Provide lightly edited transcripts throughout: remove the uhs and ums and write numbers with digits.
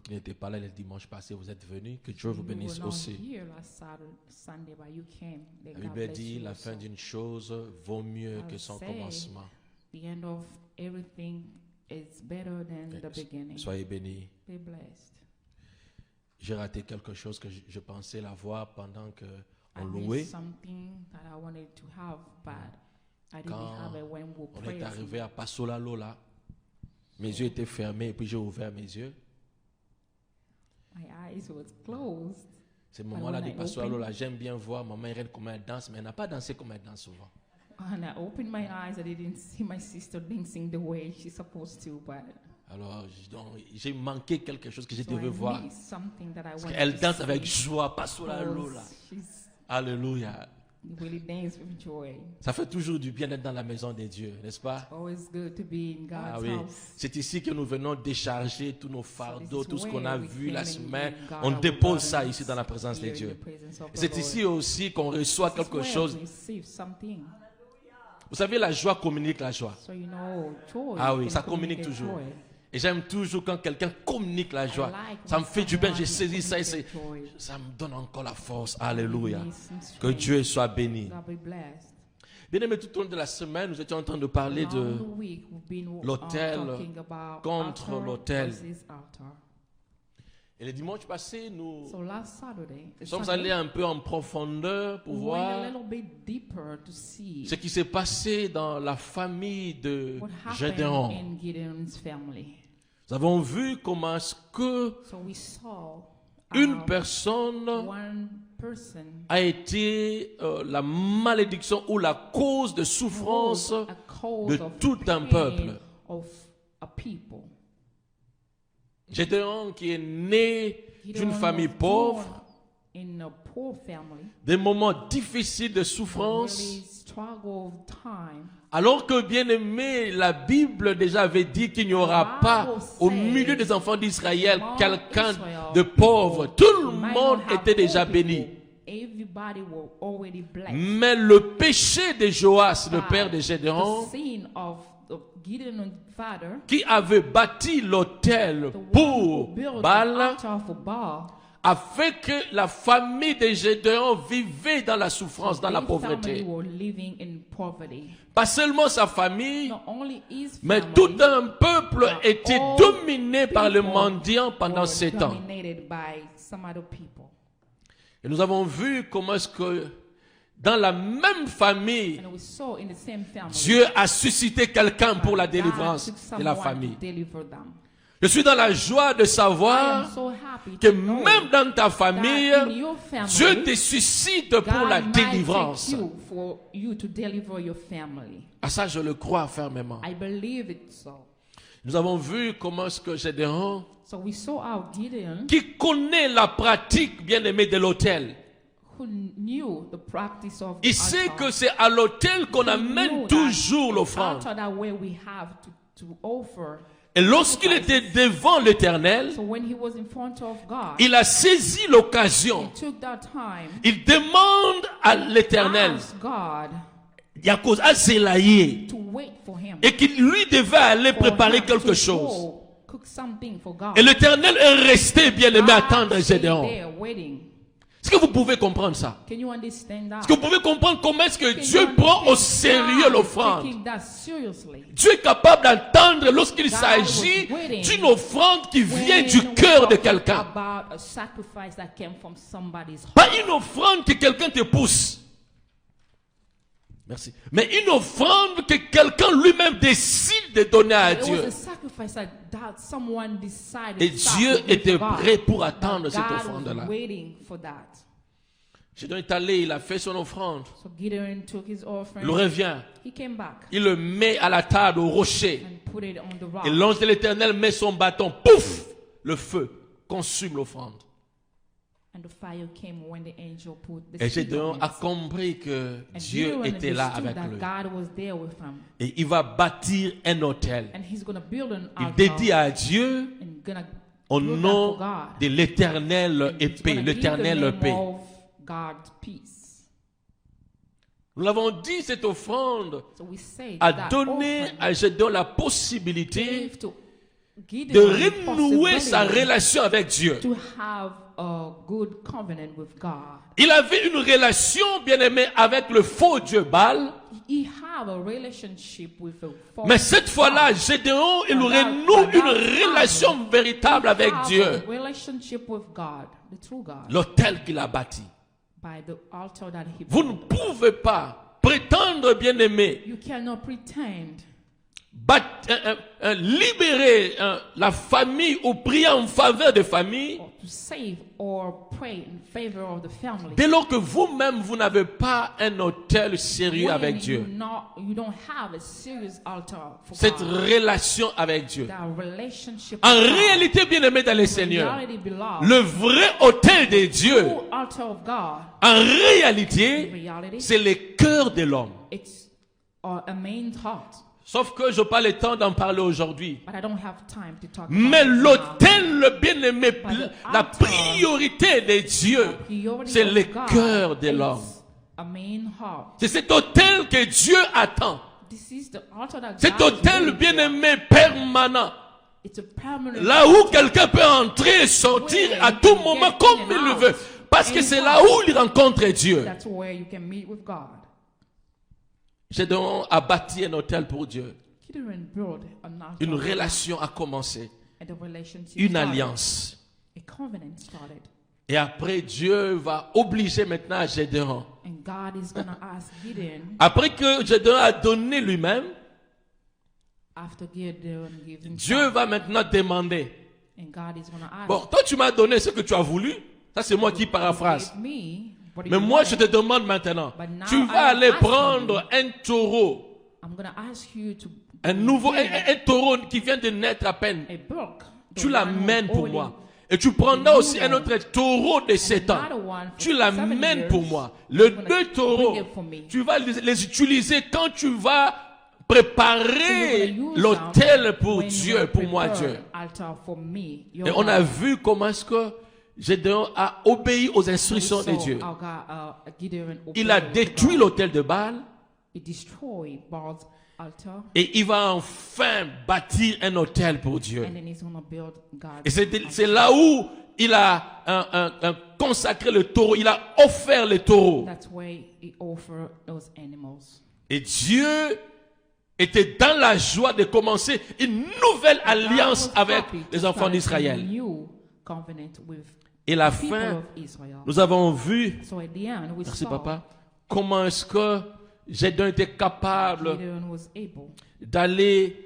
qui n'étaient pas là le dimanche passé, vous êtes venus. Que Dieu vous bénisse aussi. La Bible dit, la fin d'une chose vaut mieux que son commencement. The end of everything is better than the beginning. Soyez bénis. Be blessed. J'ai raté quelque chose que je pensais l'avoir pendant que on I louait. missed something that I wanted to have, but I didn't Quand have it when we on est prayed. arrivé à Passola Lola, mes yeux étaient fermés et puis j'ai ouvert mes yeux. My eyes was closed. Ce moment-là de when I Passola opened- Lola, j'aime bien voir maman Irène comment elle danse, mais elle n'a pas dansé comme elle danse souvent. And I opened my eyes. I didn't see my sister dancing the way she's supposed to, but Alors, donc, j'ai manqué quelque chose que je so devais I voir. missed something that I Parce wanted qu'elle to danse see. avec joie, Passola Because Lola. she's Alléluia. really dance with joy. Ça fait toujours du bien d'être dans la maison de Dieu, n'est-ce pas? Always good to be in God's Ah oui, house. c'est ici que nous venons décharger tous nos fardeaux, So tout this ce is qu'on a where we vu la came semaine. and God On our dépose ça burdens ici dans la présence de here in Dieu. the presence of Et the c'est Lord. ici aussi qu'on reçoit This is quelque where chose. we receive something. Vous savez, la joie communique la joie. So you know, joy Ah oui, can ça communique communicate toujours. joy. Et j'aime toujours quand quelqu'un communique la joie. I like Ça when me fait du bien, someone j'ai saisi ça et communicates joy. ça me donne encore la force. Alléluia. Give me some Que strength. Dieu soit béni. God be blessed. Bien aimé, tout au long de la semaine, nous étions en train de parler Along de the week, we've been l'autel talking about contre altar l'autel. versus altar. Et le dimanche passé, nous So last Saturday, sommes allés un peu en profondeur pour we went voir a little bit deeper to see ce qui s'est passé dans la famille de what happened Gédéon. in Gideon's family. Nous avons vu comment est-ce que So we saw une personne one person a été la malédiction ou la cause de souffrance a cause de of tout un pain peuple. of a people. Gédéon qui est né d'une Gideon famille was pauvre, born in a poor family, des moments difficiles de souffrance, really struggle time. alors que, bien aimé, la Bible déjà avait dit qu'il n'y aura pas au milieu des enfants d'Israël quelqu'un de pauvre. Tout le monde était déjà béni. Everybody were already blessed. Mais le péché de Joas, le père de Gédéon, The sin of Gideon's father, qui avait bâti l'autel the one who pour built Baal, an altar for Baal, a fait que la famille de Gédéon vivait dans la souffrance, dans la their family pauvreté. were living in poverty. Pas seulement sa famille, Not only his mais family, tout un peuple but était all dominé par le people mendiant pendant were 7 ans. dominated by some other people. Et nous avons vu comment est-ce que dans la même famille, And we saw in the same family, Dieu a suscité quelqu'un pour la God délivrance took de la someone famille. to deliver them. Je suis dans la joie de I savoir am so happy que to know même dans ta that famille, in your family, Dieu te suscite pour God la might délivrance. take you for you to deliver your family. À ça, je le crois fermement. I believe it so. Nous avons vu comment est-ce que Gédéon, So we saw how Gideon, qui connaît la pratique bien-aimée de l'autel, who knew the practice of the il sait altar, que c'est à l'autel qu'on he amène knew toujours that l'offrande. altar that way we have to offer. Et lorsqu'il était devant l'Éternel, So when he was in front of God, il a saisi l'occasion. he took that time Il demande à to l'Éternel, ask God Yaakov, à Zélaïe, to wait for him. et qu'il lui devait aller For préparer him quelque to chose. go cook something for God. Et l'Éternel est resté bien aimé attendre God stayed Gédéon. there waiting. Est-ce que vous pouvez comprendre ça? Can you understand that? Est-ce que vous pouvez comprendre comment est-ce que Can Dieu you prend au understand sérieux God l'offrande? taking that seriously? Dieu est capable d'entendre lorsqu'il s'agit was waiting d'une offrande qui vient When du we're cœur de talking quelqu'un. about a sacrifice that came from somebody's heart. Pas une offrande que quelqu'un te pousse. Merci. Mais une offrande que quelqu'un lui-même décide de donner à It was Dieu. a sacrifice that someone decided Et to Dieu sacrifice était to God. prêt pour attendre But cette God was offrande-là. waiting for that. Gédéon est allé, il a fait son offrande. So Gideon took his offering. Il revient. He came back Il le met à la table, au rocher. and put it on the rock. Et l'ange de l'Éternel met son bâton. Pouf! Le feu consume l'offrande. And the fire came when the angel put the Et seed Gédéon on a it. compris que And Dieu Gideon était là understood avec that lui. God was there with him. Et il va bâtir un autel. And he's going to build an Il altar dédie à Dieu and gonna au build that nom for God. de l'Éternel And he's épée. gonna give the L'Éternel name épée. of God's peace. Nous l'avons dit, cette offrande So we say a that donné offering à Gédéon la possibilité gave to de renouer sa relation avec Dieu. To have a good covenant with God. Il avait une relation, bien aimé, avec le faux Dieu Baal. He have a relationship with a false Mais cette fois-là, God. Gédéon, il renoue une relation véritable avec Have Dieu. a relationship with God, the true God, L'autel qu'il a bâti. by the altar that he Vous ne built. pouvez pas prétendre, bien aimé, You cannot pretend libérer la famille ou prier en faveur de famille or to save or pray in favor of the family. dès lors que vous-même, vous n'avez pas un autel sérieux avec Dieu. You don't have a serious altar for Cette God. relation avec Dieu. That relationship En with God. réalité, bien aimé dans le In Seigneur, reality, beloved, le vrai autel de Dieu, true altar of God, en in réalité, reality, c'est le cœur de l'homme. it's a main thought. Sauf que je n'ai pas le temps d'en parler aujourd'hui. But I don't have time to talk Mais about it now. l'autel, le bien-aimé, la priorité de Dieu, Priority c'est of le God cœur de is l'homme. a main heart. C'est cet autel que Dieu attend. This is the altar that Cet God is autel waiting for. bien-aimé permanent. It's a permanent Là où altar. quelqu'un peut entrer et sortir à tout moment comme il le veut. Parce que c'est là où il rencontre Dieu. That's where you can meet with God. Gédéon a bâti un autel pour Dieu. Gideon built an altar. Une relation a commencé. And the relationship Une started. alliance. A covenant started. Et après, Dieu va obliger maintenant Gédéon. And God is going to ask Gideon, Après que Gédéon a donné lui-même, after Gideon gave him Dieu va maintenant demander. and God is going to ask, Bon, toi tu m'as donné ce que tu as voulu. Ça c'est moi qui paraphrase. give me what Mais you moi je wanted. te demande maintenant. But now Tu I vas am aller asking prendre un taureau. I'm going to ask you to Un nouveau, bring un taureau qui vient de naître à peine. a book. Tu l'amènes pour moi. Et tu prendras aussi un autre taureau de 7 ans. Tu l'amènes pour moi. Les deux taureaux, tu vas les utiliser quand tu vas préparer l'autel pour Dieu, pour moi Dieu. Et on a vu comment est-ce que Gédéon a obéi aux instructions de Dieu. Il a détruit l'autel de Baal. Et il va enfin bâtir un autel pour Dieu. Et c'est là où il a consacré le taureau, il a offert le taureau. Et Dieu était dans la joie de commencer une nouvelle alliance avec les enfants d'Israël. Et la fin, nous avons vu, merci papa, comment est-ce que Gédéon était capable d'aller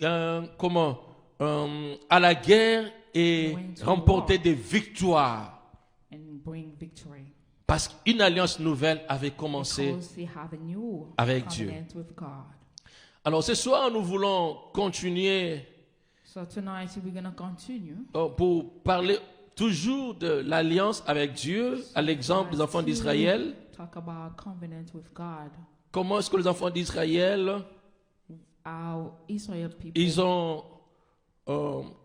à la guerre et remporter des victoires. Parce qu'une alliance nouvelle avait commencé avec Dieu. Alors ce soir, nous voulons continuer pour parler toujours de l'alliance avec Dieu, à l'exemple des enfants d'Israël. Comment est-ce que les enfants d'Israël, ils ont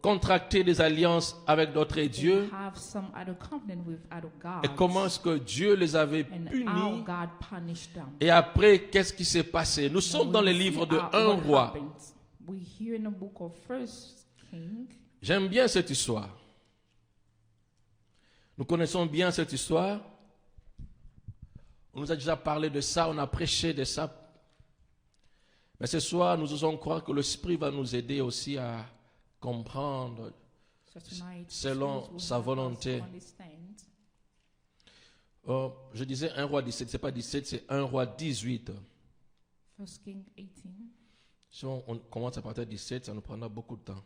contracté des alliances avec d'autres dieux, et comment est-ce que Dieu les avait punis, et après, qu'est-ce qui s'est passé? Nous sommes dans le livre de 1 roi. J'aime bien cette histoire. Nous connaissons bien cette histoire. On nous a déjà parlé de ça, on a prêché de ça. Mais ce soir, nous osons croire que l'Esprit va nous aider aussi à comprendre selon sa volonté. Je disais 1 roi 17, ce n'est pas 17, c'est 1 roi 18. Si on commence à partir de 17, ça nous prendra beaucoup de temps.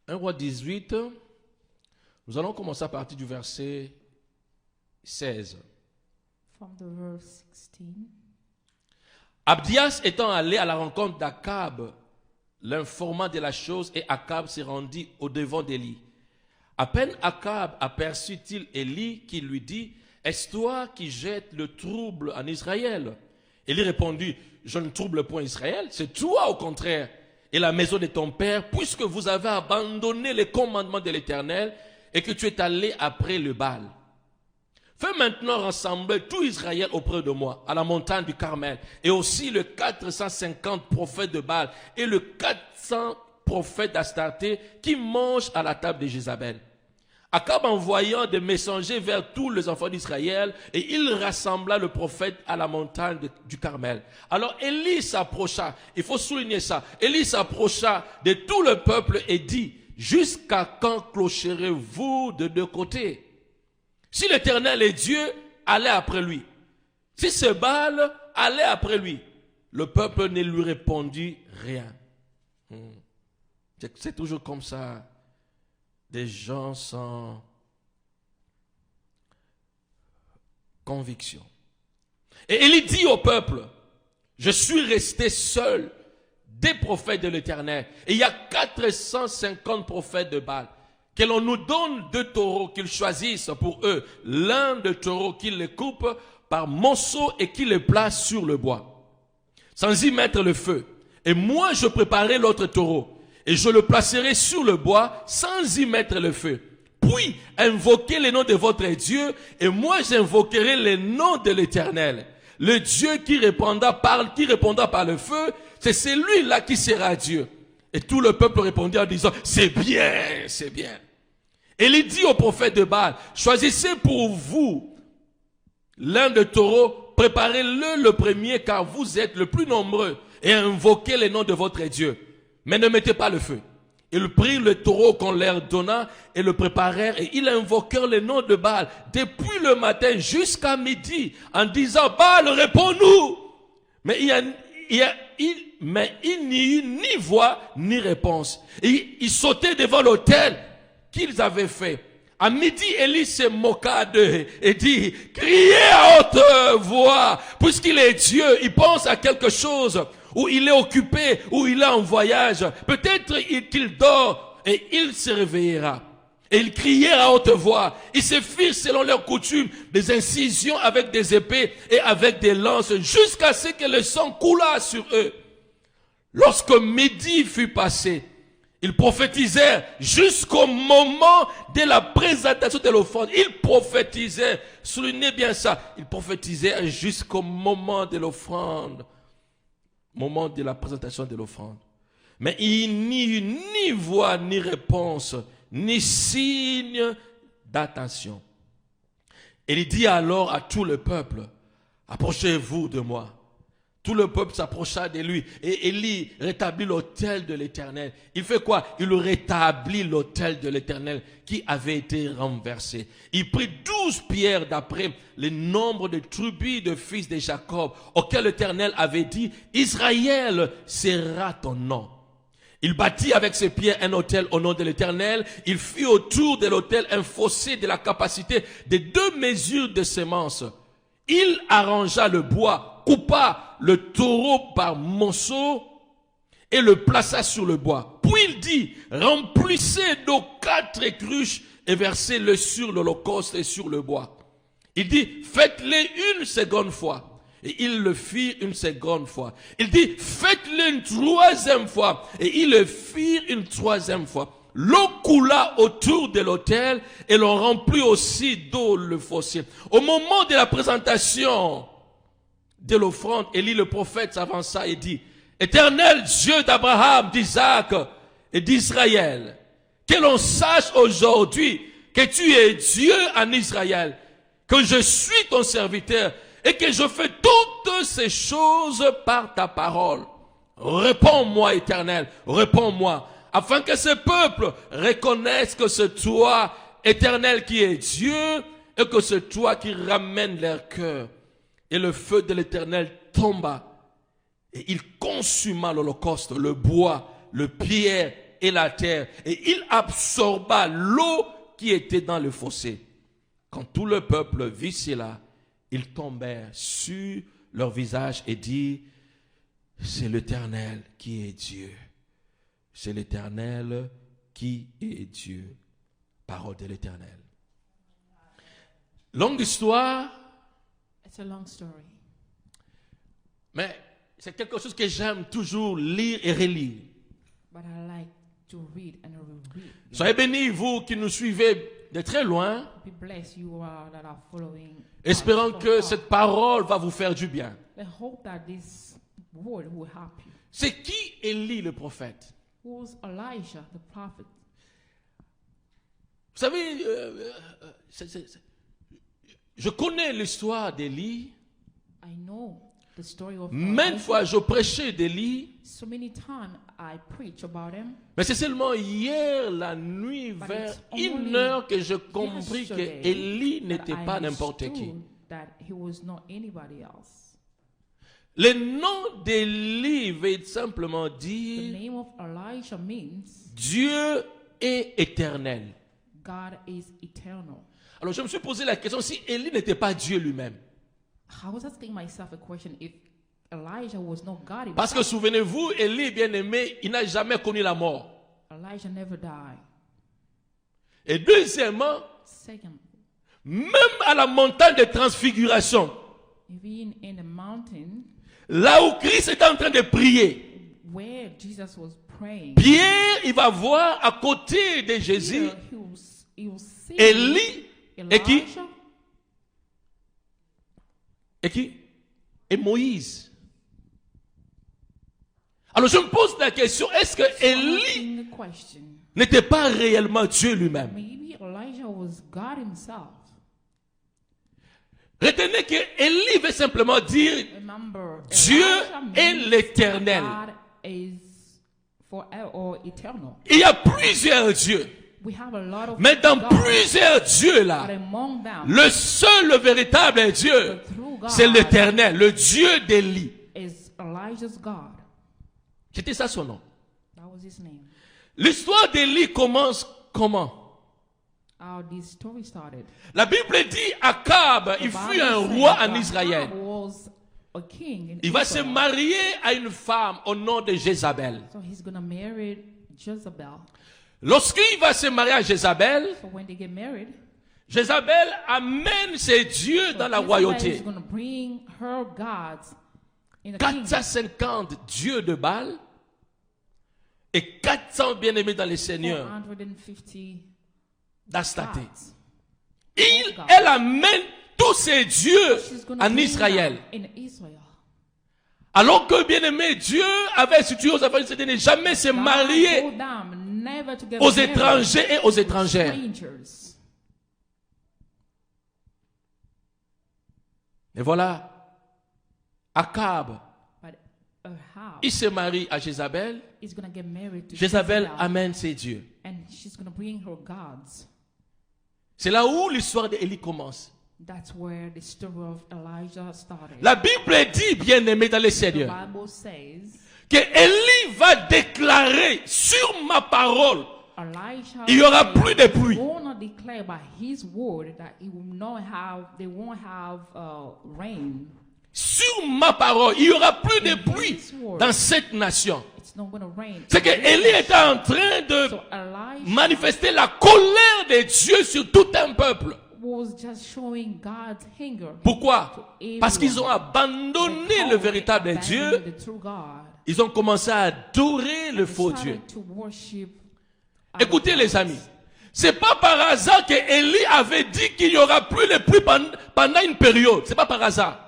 1 roi 18, nous allons commencer à partir du verset 16. From the verse 16. Abdias étant allé à la rencontre d'Akab, l'informant de la chose, et Akab s'est rendu au-devant d'Élie. À peine Akab aperçut-il Élie qui lui dit, « Est-ce toi qui jettes le trouble en Israël ?» Élie répondit, « Je ne trouble point Israël, c'est toi au contraire, et la maison de ton père, puisque vous avez abandonné les commandements de l'Éternel et que tu es allé après le Baal. Fais maintenant rassembler tout Israël auprès de moi, à la montagne du Carmel, et aussi les 450 prophètes de Baal, et les prophètes d'Astarté qui mangent à la table de Jézabel. Akab envoyant des messagers vers tous les enfants d'Israël, et il rassembla le prophète à la montagne du Carmel. Alors Élie s'approcha, il faut souligner ça, Élie s'approcha de tout le peuple et dit, jusqu'à quand clocherez-vous de deux côtés? Si l'Éternel est Dieu, allez après lui. Si c'est Baal, allez après lui. Le peuple ne lui répondit rien. C'est toujours comme ça. Des gens sans conviction. Et Élie dit au peuple, je suis resté seul des prophètes de l'Éternel. Et il y a 450 prophètes de Baal. Que l'on nous donne 2 taureaux qu'ils choisissent pour eux. L'un de taureaux qu'ils les coupe par monceaux et qu'ils les place sur le bois, sans y mettre le feu. Et moi je préparerai l'autre taureau. Et je le placerai sur le bois sans y mettre le feu. Puis invoquez le nom de votre Dieu et moi j'invoquerai le nom de l'Éternel. Le Dieu qui répondra par le feu, c'est celui-là qui sera Dieu. Et tout le peuple répondit en disant, c'est bien, c'est bien. Et il dit au prophète de Baal, choisissez pour vous l'un de taureaux, préparez-le le premier car vous êtes le plus nombreux et invoquez le nom de votre Dieu. Mais ne mettez pas le feu. Ils prirent le taureau qu'on leur donna et le préparèrent et ils invoquèrent le nom de Baal depuis le matin jusqu'à midi en disant Baal, réponds-nous. Mais il n'y eut ni voix ni réponse. Et ils sautaient devant l'autel qu'ils avaient fait. À midi, Élie se moqua d'eux et dit, criez à haute voix, puisqu'il est Dieu, il pense à quelque chose, ou il est occupé, ou il est en voyage. Peut-être qu'il dort et il se réveillera. Et ils crièrent à haute voix. Ils se firent selon leur coutume des incisions avec des épées et avec des lances jusqu'à ce que le sang coulât sur eux. Lorsque midi fut passé, ils prophétisèrent jusqu'au moment de la présentation de l'offrande. Ils prophétisèrent, soulignez bien ça, ils prophétisèrent jusqu'au moment de l'offrande, moment de la présentation de l'offrande. Mais il n'y eut ni voix, ni réponse, ni signe d'attention. Et il dit alors à tout le peuple, approchez-vous de moi. Tout le peuple s'approcha de lui et Élie rétablit l'autel de l'Éternel. Il fait quoi? Il rétablit l'autel de l'Éternel qui avait été renversé. Il prit 12 pierres d'après le nombre de tribus de fils de Jacob auxquels l'Éternel avait dit, Israël sera ton nom. Il bâtit avec ses pierres un autel au nom de l'Éternel. Il fit autour de l'autel un fossé de la capacité de 2 mesures de semences. Il arrangea le bois, coupa le taureau par monceau et le plaça sur le bois. Puis il dit, remplissez d'eau 4 cruches et versez-le sur l'holocauste et sur le bois. Il dit, faites-le une seconde fois. Et ils le firent une seconde fois. Il dit, faites-le une 3e fois. Et ils le firent une 3e fois. L'eau coula autour de l'autel et l'on remplit aussi d'eau le fossé. Au moment de la présentation de l'offrande, Élie le prophète s'avança et dit, Éternel Dieu d'Abraham, d'Isaac et d'Israël, que l'on sache aujourd'hui que tu es Dieu en Israël, que je suis ton serviteur et que je fais toutes ces choses par ta parole. Réponds-moi, Éternel, réponds-moi, afin que ce peuple reconnaisse que c'est toi, Éternel, qui est Dieu, et que c'est toi qui ramènes leur cœur. Et le feu de l'Éternel tomba, et il consuma l'holocauste, le bois, le pierre et la terre, et il absorba l'eau qui était dans le fossé. Quand tout le peuple vit cela, ils tombèrent sur leur visage et dirent, c'est l'Éternel qui est Dieu. C'est l'Éternel qui est Dieu. Parole de l'Éternel. Longue histoire. It's a long story. Mais c'est quelque chose que j'aime toujours lire et relire. But I like to read and reread. Soyez bénis, vous qui nous suivez de très loin, Be blessed, you that are following. espérant us from que afar. cette parole va vous faire du bien. I hope that this word will help you. C'est qui Élie le prophète? Who was Elijah, the prophet? Vous savez, je connais l'histoire d'Élie. I know the story of Maintes Elijah. fois, je prêchais d'Élie. So many times I preach about him. Mais c'est seulement hier, la nuit, But vers it's only 1h, que je compris que yesterday Élie that n'était I pas n'importe qui. understood that he was not anybody else. Le nom d'Élie veut simplement The dire name of Elijah means Dieu est éternel. God is eternal. Alors je me suis posé la question si Élie n'était pas Dieu lui-même. I was asking myself a question if Elijah was not God himself. Parce que souvenez-vous, Élie, bien-aimé, il n'a jamais connu la mort. Elijah never died. Et deuxièmement, Second, même à la montagne de transfiguration, even in the mountain là où Christ est en train de prier, where Jesus was praying, Pierre, il va voir à côté de Jésus, Peter, he will see Élie, et qui? Elijah Et qui? Et Moïse. Alors je me pose la question, est-ce que Élie asking the question. n'était pas réellement Dieu lui-même? Maybe Elijah was God himself. Retenez que Élie veut simplement dire Remember, Dieu Elijah est means l'éternel. God is forever or eternal. Il y a plusieurs dieux. We have a lot of Mais dans gods, plusieurs dieux là, but among them, le seul, le véritable Dieu, the true God c'est l'éternel, le Dieu d'Élie. is Elijah's God. C'était ça son nom. That was his name. L'histoire d'Élie commence comment? How this story started. La Bible dit Akab, il The fut Bible un says roi that en Israël. Ahab was a king in Il va se Israel. marier à une femme au nom de Jézabel. So he's going to marry Jezebel. Lorsqu'il va se marier à Jézabel, So when they get married, Jézabel amène ses dieux dans la Jezebel is royauté. going to bring her gods in the kingdom. 450 dieux de Baal et 400 bien-aimés dans les seigneurs 450 d'Astaté. gods. Elle amène tous ces dieux She's going to en bring Israël. them in Israel. Alors que bien-aimé, Dieu avait institué aux affaires de ne jamais se God marier told them never to get aux married étrangers et aux with étrangères. strangers. Et voilà, Akab, But Ahab il se marie à Jézabel. is going to get married to Jézabel Jezebel, amène ses dieux. and she's going to bring her gods. C'est là où l'histoire d'Élie commence. That's where the story of Elijah started. La Bible dit, bien-aimé dans les The seigneurs, Bible says que Élie va déclarer sur ma parole, Elijah il y aura said, plus de pluie. gonna declare by his word that he will not have, they won't have rain. Sur ma parole, il y aura plus de pluie dans cette nation. It's not going to rain. C'est que Élie était en train de So Elijah manifester la colère de Dieu sur tout un peuple. was just showing God's anger. Pourquoi? to Parce qu'ils ont everyone. abandonné Because le they véritable abandoned Dieu. the true God. Ils ont commencé à adorer le They faux started Dieu. to worship Écoutez other les gods. amis, c'est pas par hasard que Élie avait dit qu'il n'y aura plus de pluie pendant une période. C'est pas par hasard.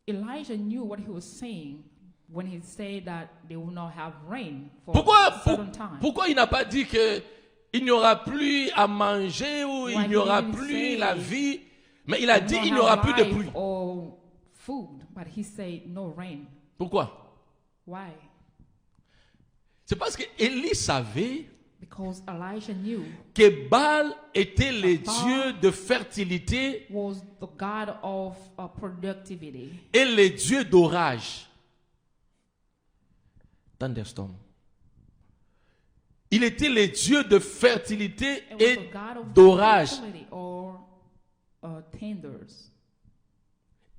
Elijah knew what he was saying when he said that they will not have rain for Pourquoi, a certain time. pourquoi il n'a pas dit que il n'y aura plus à manger ou il Why n'y aura he didn't plus say la vie, mais il a They dit will not il n'y aura have plus de life pluie. or food, but he said no rain. Pourquoi? Why? C'est parce que Élie savait Because Elijah knew que Baal était le Baal dieu de fertilité was the God of productivity et le dieu d'orage. Thunderstorm. Il était le dieu de fertilité and was et the God of d'orage. fertility or tenders.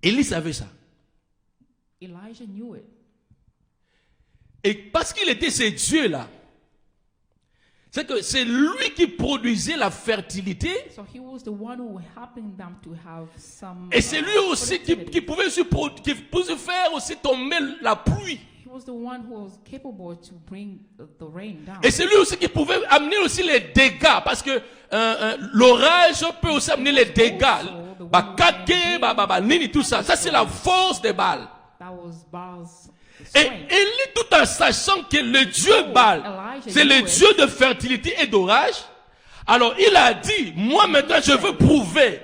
Élie savait ça. Elijah knew it. Et parce qu'il était ce dieu-là, c'est que c'est lui qui produisait la fertilité So he was the one who helping them to have some. et c'est lui aussi qui pouvait faire aussi tomber la pluie. He was the one who was capable to bring the rain down. Et c'est lui aussi qui pouvait amener aussi les dégâts parce que l'orage peut aussi amener les dégâts. Bakake, nini, tout ça. Ça c'est la force de Baal. That was Baal's. strength. Élie, tout en sachant que le Dieu Baal, c'est le Dieu de fertilité et d'orage, alors il a dit, moi maintenant je veux prouver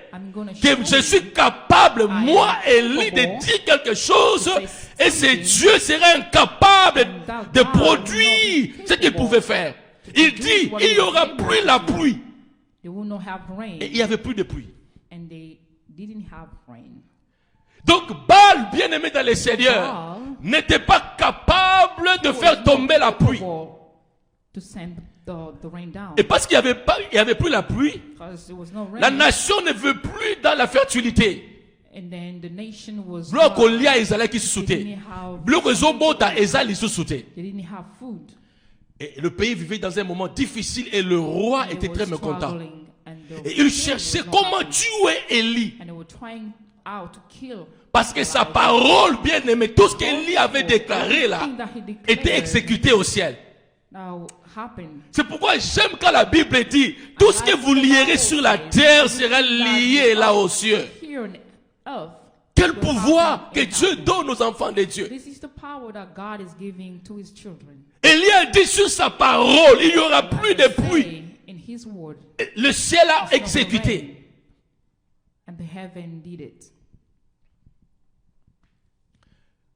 que je suis capable, moi Élie, de dire quelque chose, et ce Dieu serait incapable de produire ce qu'il pouvait faire. Il dit, il y aura plus la pluie. They will not have rain. Et il n'y avait plus de pluie. And they didn't have rain. Donc Baal, bien aimé dans le Seigneur, n'était pas capable de faire tomber la pluie. To send the rain down. Et parce qu'il n'y avait plus la pluie, la nation ne veut plus dans la fertilité. And then the nation was Bloc au lia Israël qui se sautait. Bloc au zobota Israël qui se sautait. They didn't have food. Et le pays vivait dans un moment difficile et le roi était très mécontent. Et il cherchait comment tuer Élie. And they were trying out to kill. Parce que sa parole, bien aimée, tout ce qu'Élie avait déclaré là, était exécuté au ciel. C'est pourquoi j'aime quand la Bible dit, tout ce que vous lierez sur la terre sera lié là aux cieux. Quel pouvoir que Dieu donne aux enfants de Dieu. Élie a dit sur sa parole, il n'y aura plus de pluie. Le ciel a exécuté.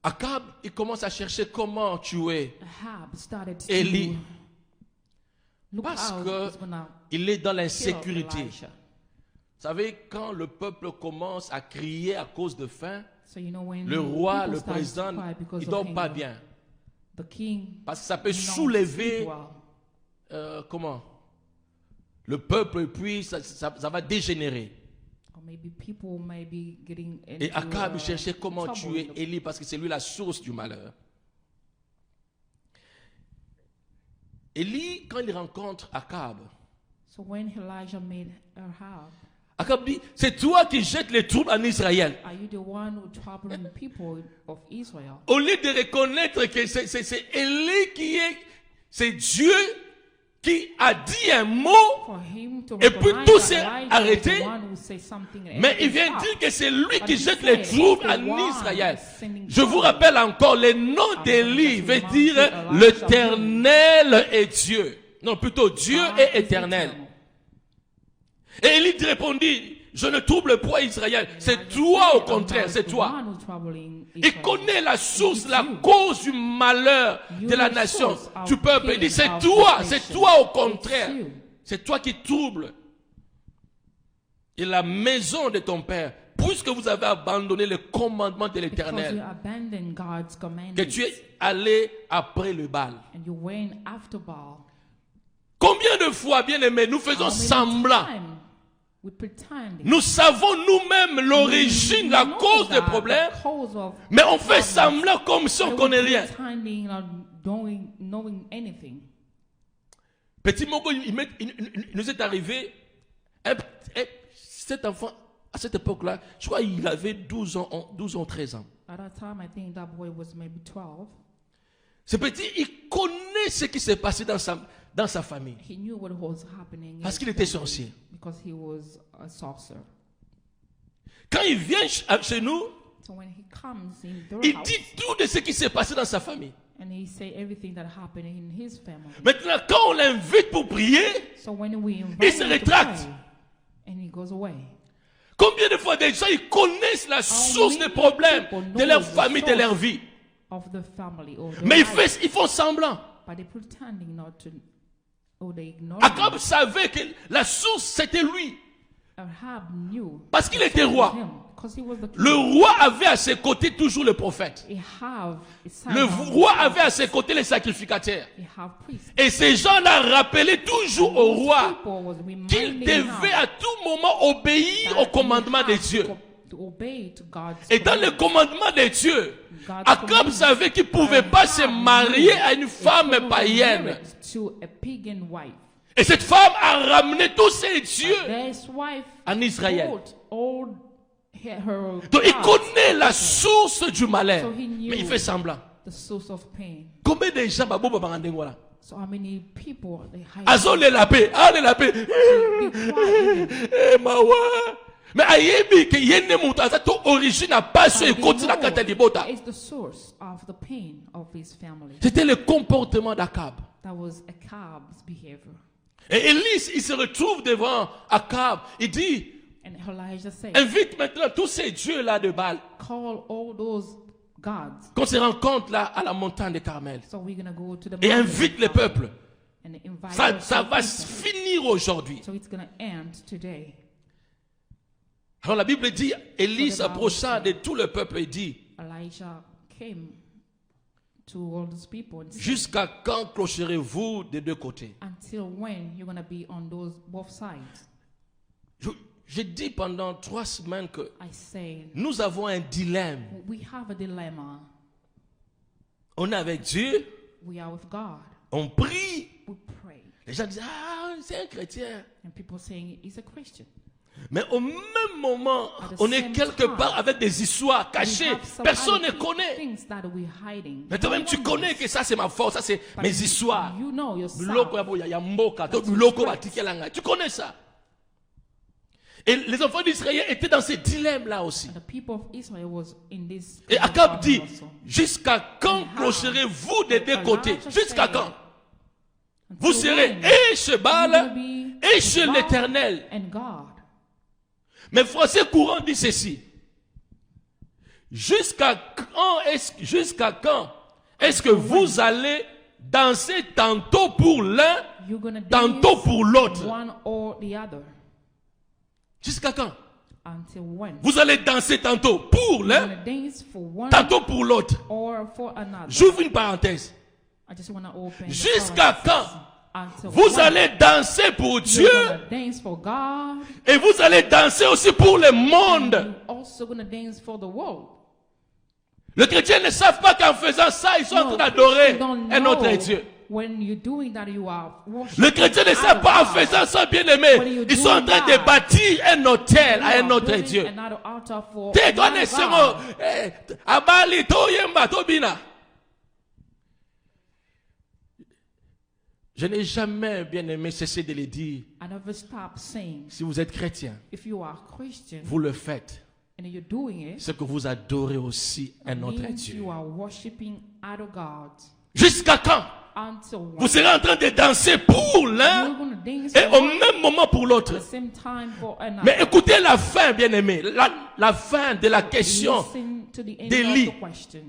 Akab, il commence à chercher comment tuer Élie. Parce qu'il est dans l'insécurité. Vous savez, quand le peuple commence à crier à cause de faim, le roi, le président, il ne dort pas bien. Parce que ça peut soulever le peuple et puis ça va dégénérer. Et Akab cherchait comment tuer Élie parce que c'est lui la source du malheur. Élie, quand il rencontre Akab, Akab dit, c'est toi qui jettes les troubles en Israël. Au lieu de reconnaître que c'est Élie qui est, c'est Dieu qui a dit un mot et puis tout s'est arrêté. Mais il vient dire que c'est lui qui jette les troubles en Israël. Je vous rappelle encore, le nom d'Élie veut dire l'Éternel est Dieu. Non, plutôt Dieu est éternel. Et Élie répondit, je ne trouble pas Israël. C'est toi au contraire, c'est toi. Il connaît la source, la cause du malheur de la nation, du peuple. Il dit, c'est toi au contraire. C'est toi qui troubles. Et la maison de ton père, puisque vous avez abandonné le commandement de l'Éternel, que tu es allé après le Baal. Combien de fois, bien aimé, nous faisons semblant. Nous savons nous-mêmes l'origine, la cause des problèmes, mais on fait semblant comme si on ne connaît rien. Petit Mogo, il nous est arrivé, cet enfant, à cette époque-là, je crois qu'il avait 12 ans, 13 ans. Ce petit, il connaît ce qui s'est passé dans sa famille. Parce qu'il était sorcier. Quand il vient chez nous, il dit tout de ce qui s'est passé dans sa famille. Maintenant, quand on l'invite pour prier, il se rétracte. Combien de fois des gens ils connaissent la source des problèmes de leur famille, de leur vie, mais ils font semblant. Akab savait que la source c'était lui. Parce qu'il était roi. Le roi avait à ses côtés toujours le prophète. Le roi avait à ses côtés les sacrificateurs. Et ces gens-là rappelaient toujours au roi qu'il devait à tout moment obéir au commandement de Dieu. Et dans le commandement de Dieu, Akab savait qu'il ne pouvait pas se marier à une femme païenne. Et cette femme a ramené tous ses dieux en Israël. Donc il connaît la source du malheur, mais il fait semblant. Combien de gens Mais ayebi que yene mutu azato origine a pas su But ekoti na the kata Lord libota. is the source of the pain of his family. C'était le comportement d'Akab. That was Achab's behavior. Et Élie, il se retrouve devant Akab. Il dit, And Elijah said, invite maintenant tous ces dieux-là de Baal. call all those gods. Qu'on se rencontre là à la montagne de Carmel. So we're going to go to the Et mountain invite of le Carmel peuple. and invite Ça those va people. finir aujourd'hui. So it's going to end today. Alors la Bible dit, Élie So the Bible s'approcha says- de tout le peuple et dit, Elijah came to all those people and said, jusqu'à quand clocherez-vous des deux côtés? until when you're going to be on those both sides? J'ai dit pendant 3 semaines que I say, nous avons un dilemme. we have a dilemma. On est avec Dieu, We are with God. on prie. We pray. Les gens disent, ah, c'est un chrétien. And people saying he's a Christian. Mais au même moment, At the on est same quelque time, part avec des histoires We cachées. have some Personne ne other connaît. things that we're hiding. Mais toi-même, tu No one connais knows. que ça, c'est ma force, ça, c'est But mes you- histoires. You know Biloko yourself. ya mboka, to That's biloko right. batikelanga. Tu connais ça. Et les enfants d'Israël étaient dans ces dilemmes-là aussi. And the people of Israel was in this. Et kind of Akab dit, problem also. jusqu'à quand And how? clocherez-vous des deux Elijah côtés? Jusqu'à said, quand? until Vous serez when et chez you're Baal gonna be et with chez God l'Éternel. and God. Mais français courant dit ceci. Jusqu'à quand est-ce que vous allez danser tantôt pour l'un, You're gonna tantôt dance pour l'autre? one or the other. Jusqu'à quand? Until when? Vous allez danser tantôt pour You're l'un, gonna dance for one tantôt pour l'autre. or for another. J'ouvre une parenthèse. I just want to open. the Jusqu'à parenthesis. quand Until vous when? allez danser pour Dieu You're gonna dance for God. et vous allez danser aussi pour le monde. You're also gonna dance for the world. Les chrétiens ne savent pas qu'en faisant ça, ils sont en train d'adorer Christians don't un autre know Dieu. When you're doing that, you are worshiping Les chrétiens ne savent other pas en gods. faisant ça, bien aimé. When you Ils sont en do train de that, bâtir un hôtel à You un are autre building Dieu. another altar for Te another connaissons, God. Abali, Toyemba, Tobina. Je n'ai jamais, bien aimé, cessé de le dire. I never stop saying, Si vous êtes chrétien, if you are Christian vous le faites. and you're doing it, C'est que vous adorez aussi un autre means Dieu. you are worshiping other gods. Jusqu'à quand Until when? vous serez en train de dancer pour l'un You're gonna dance et for au même moment pour at l'autre. the same time for another. Mais écoutez la fin, bien aimé. La fin de la question. Listen to the end d'Élie. of the question.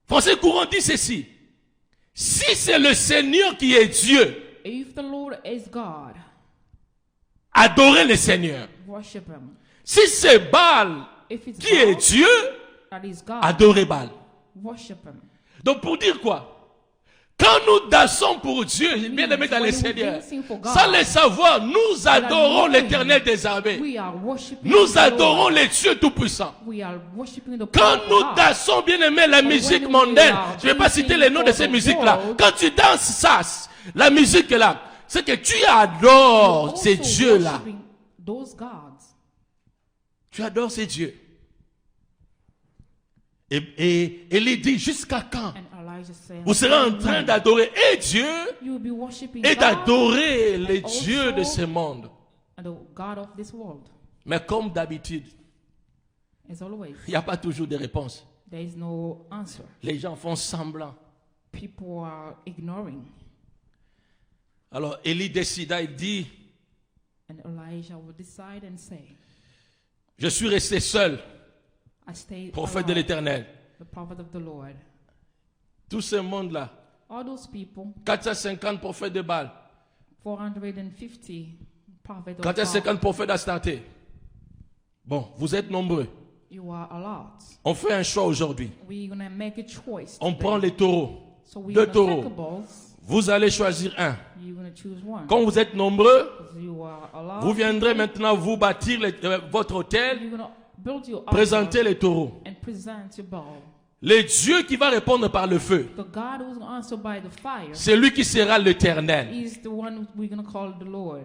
Français courant dit ceci. Si c'est le Seigneur qui est Dieu, If the Lord is God, adorez le Seigneur. worship Him. Si c'est Baal If it's qui est God, Dieu, that is God, adorez Baal. worship Him. Donc pour dire quoi? Quand nous dansons pour Dieu, bien aimé dans le When we're Seigneur, dancing for God, sans le savoir, nous adorons knowing, l'Éternel des armées. we are worshiping Nous the adorons Lord. le Dieu Tout-Puissant. We are worshiping the Quand powerful nous God. dansons, bien aimé, la musique when we mondaine, are je ne vais pas citer les noms de ces dancing for the musiques-là. world, Quand tu danses ça, la musique là, c'est que tu adores You're ces also dieux-là. worshiping those gods. Tu adores ces dieux. Et il dit, jusqu'à quand And Elijah said, vous serez en train d'adorer et Dieu you will be worshiping et God d'adorer les also dieux de ce monde. and the God of this world. Mais comme d'habitude, As always, il n'y a pas toujours de réponse. there is no answer. Les gens font semblant. People are ignoring. Alors Élie décida, il dit, And Elijah will decide and say, je suis resté seul, I stayed prophète de alone, l'Éternel. the prophet of the Lord. Tout ce monde-là, All those people, 450 prophètes de Baal, 450 prophets of God, 450 prophètes d'Astarté. Bon, vous êtes nombreux. you are a lot. On fait un choix aujourd'hui. We're going to make a choice. On today. prend les taureaux. So we're deux going to take taureaux. a balls. Vous allez choisir un. You're going to choose one. Quand vous êtes nombreux, You are a lot. vous viendrez maintenant vous bâtir votre hôtel, You're going to build your altar présenter les taureaux. and present your bowl. Le Dieu qui va répondre par le feu, The God who's going to answer by the fire c'est lui qui sera l'Éternel. is the one we're going to call the Lord.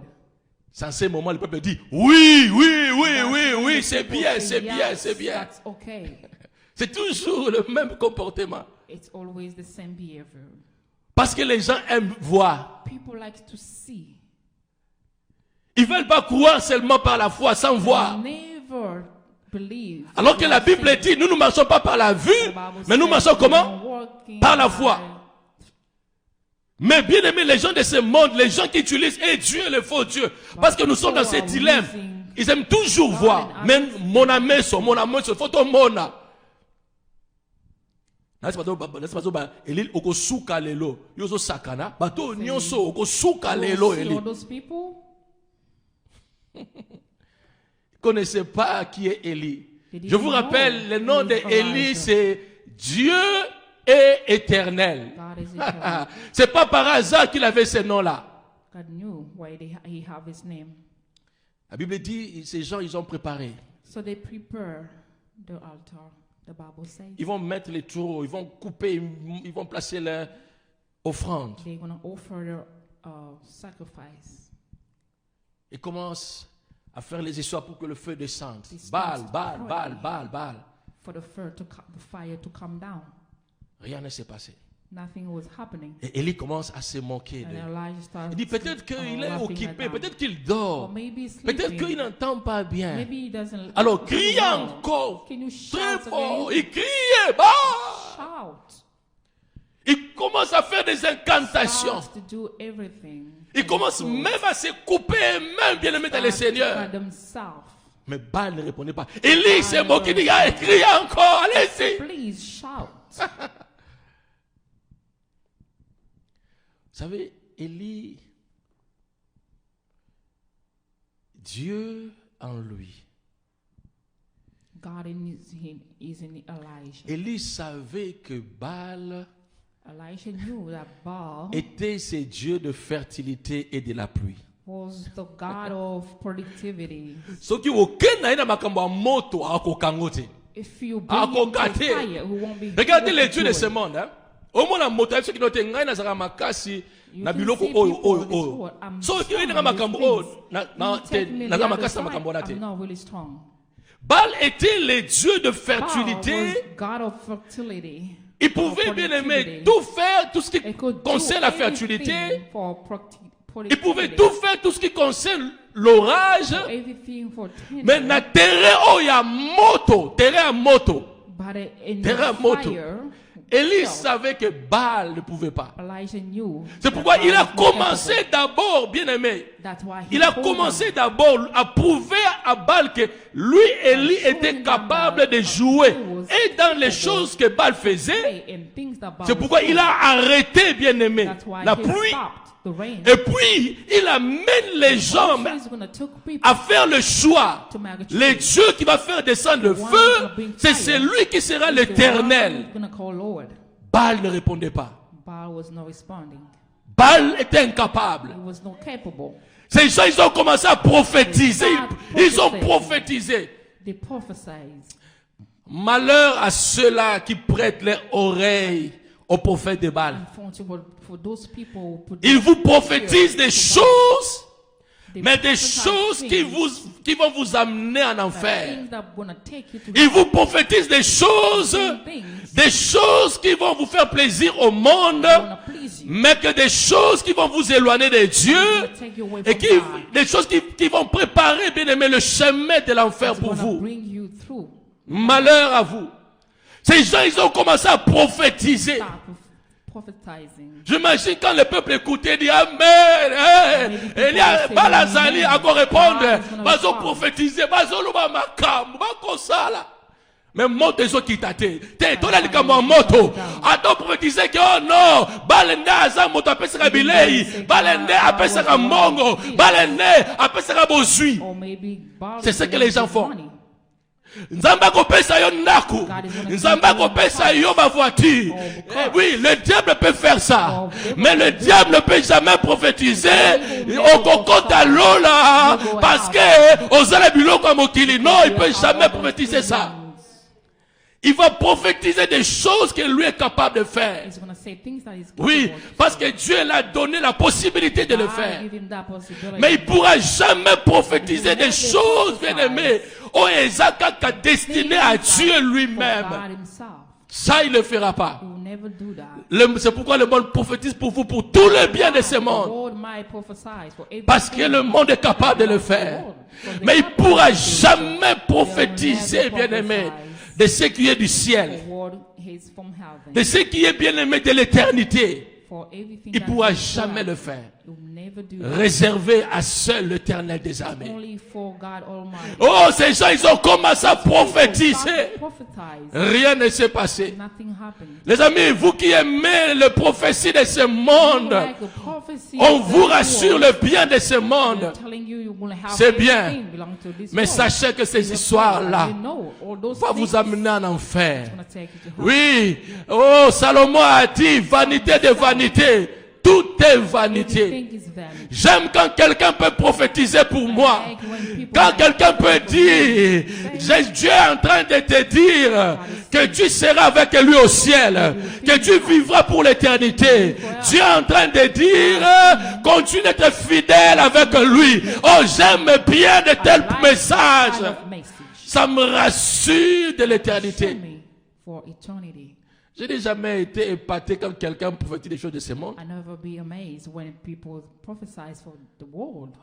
C'est en ce moment le peuple dit oui, oui, oui, That's oui, when oui, the c'est people bien, say, c'est bien, yes, c'est bien. That's okay. C'est toujours le même comportement. It's always the same behavior. Parce que les gens aiment voir. People like to see. Ils ne veulent pas croire seulement par la foi, sans voir. Never believe. Alors que la Bible dit, nous ne marchons pas par la vue, mais nous marchons comment? Par la foi. Mais bien aimé, les gens de ce monde, les gens qui utilisent Dieu et le faux Dieu, parce que nous sommes dans ces dilemmes, ils aiment toujours voir, même mon ami, photo mona. Elil okosuka lelo, yozo sakana, bato nyonso okosuka lelo Eli. Connaissez pas qui est Élie. Je vous rappelle, le nom de Élie, c'est Dieu est éternel. C'est pas par hasard qu'il avait ce nom-là. La Bible dit, ces gens, ils ont préparé. So they prepare the altar, the Bible says. Ils vont mettre les taureaux, ils vont couper, ils vont placer leur offrande. They're going to offer their sacrifice. Ils commencent à faire les histoires pour que le feu descende. Baal. For the fire to come down. Rien ne s'est passé. Nothing was happening. Et Élie commence à se moquer d'eux. Il dit peut-être qu'il est occupé, peut-être qu'il dort, peut-être qu'il n'entend pas bien. Alors crie encore très fort, il crie, bah! Il commence à faire des incantations. Il commence même à se couper, même bien aimé dans le Seigneur. Mais Baal ne répondait pas. Élie s'est moqué, il dit, crie encore, allez-y. Vous savez, Élie, Dieu en lui. God is in Elijah. Élie savait que Baal était ce Dieu de fertilité et de la pluie. Was the God of productivity. Soki okena ina makambo ya moto akokangote. If you bring him to fire, who won't be. Regardez les dieux de ce monde, hein. Au moins la moto ceux qui n'ont ngai na zaka makasi na biloko oyo. Soki ina makambo oyo na makasi na makambo na te. Baal était le dieu de fertilité. God of fertility. Il pouvait bien aimer tout faire, tout ce qui concerne la fertilité. Il pouvait tout faire, tout ce qui concerne l'orage. Mais na terrain ya moto, terrain à moto. Élie savait que Baal ne pouvait pas. C'est pourquoi il a commencé d'abord, bien aimé, il a commencé d'abord à prouver à Baal que lui, Élie, était capable de jouer. Et dans les choses que Baal faisait, c'est pourquoi il a arrêté, bien aimé, la pluie. Et puis, il amène les gens à faire le choix. Le Dieu qui va faire descendre le feu, c'est celui qui sera l'Éternel. Baal ne répondait pas. Baal était incapable. Ces gens, ils ont commencé à prophétiser. Ils ont prophétisé. Malheur à ceux-là qui prêtent leur oreille aux prophètes de Baal. Ils vous prophétisent des choses, mais des choses qui vont vous amener en enfer. Ils vous prophétisent des choses qui vont vous faire plaisir au monde, mais que des choses qui vont vous éloigner de Dieu et des choses qui vont préparer, bien aimé, le chemin de l'enfer pour vous. Malheur à vous. Ces gens, ils ont commencé à prophétiser. J'imagine quand le peuple écoutait, dit Amen. Il y a Balazali à répondre. Bazo prophétiser, bazo luba makam, bako sala. Mais moto ezo kitate. Te tola likamo moto. Ato prophétiser que oh non, balende aza moto apesaka bilei, balende apesaka mongo, balende apesaka bozui. C'est ce que les gens font. Nzamba kopesa yo ndaku, Nzamba kopesa yo ma voiture. Oui, le diable peut faire ça, mais le diable ne peut jamais prophétiser au kokota lola parce que ozala biloko mokili. Non, il peut jamais prophétiser ça. Il va prophétiser des choses que lui est capable de faire. Oui, parce que Dieu l'a donné la possibilité de le faire. Mais il ne pourra jamais prophétiser des choses, bien aimées, au Ezaka destiné à Dieu lui-même. Ça, il ne le fera pas. never do that. C'est pourquoi le monde prophétise pour vous, pour tout le bien de ce The monde. world might prophesy for Parce que le monde est capable de le faire. Mais il ne pourra jamais prophétiser, bien-aimé, de ce qui est du ciel, de ce qui est bien-aimé de l'éternité. Il ne pourra jamais le faire. Réservé à seul l'Éternel des armées. Oh, ces gens, ils ont commencé à prophétiser. Rien ne s'est passé. Les amis, vous qui aimez le prophétie de ce monde, on vous rassure le bien de ce monde. C'est bien. Mais sachez que ces histoires-là vont vous amener en enfer. Oui. Oh, Salomon a dit, vanité de vanité. Tout est vanité. J'aime quand quelqu'un peut prophétiser pour moi. Quand quelqu'un peut dire, Dieu est en train de te dire que tu seras avec lui au ciel, que tu vivras pour l'éternité. Dieu est en train de dire, continue d'être fidèle avec lui. Oh, j'aime bien de tels messages. Ça me rassure de l'éternité. Je n'ai jamais été épaté quand quelqu'un prophétise des choses de ce monde.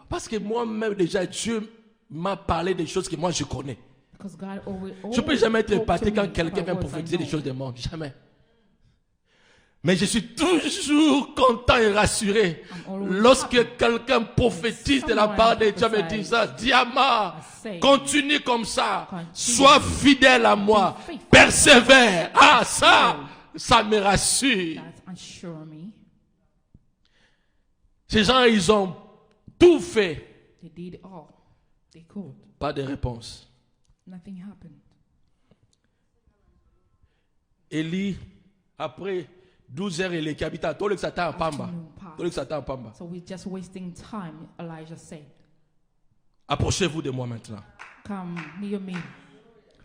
Parce que moi-même déjà, Dieu m'a parlé des choses que moi je connais. Je ne peux jamais être épaté quand quelqu'un vient prophétiser des choses du monde. Jamais. Mais je suis toujours content et rassuré lorsque quelqu'un prophétise de la part de Dieu me dit ça. Diamant, continue comme ça. Sois fidèle à moi. Persévère. Ah, ça me rassure. Ces gens, ils ont tout fait. Pas de réponse. Élie, après 12 heures, il est habité à Tolek Satan à Pamba. So we're just wasting time, Elijah said. Approchez-vous de moi maintenant. Come near me.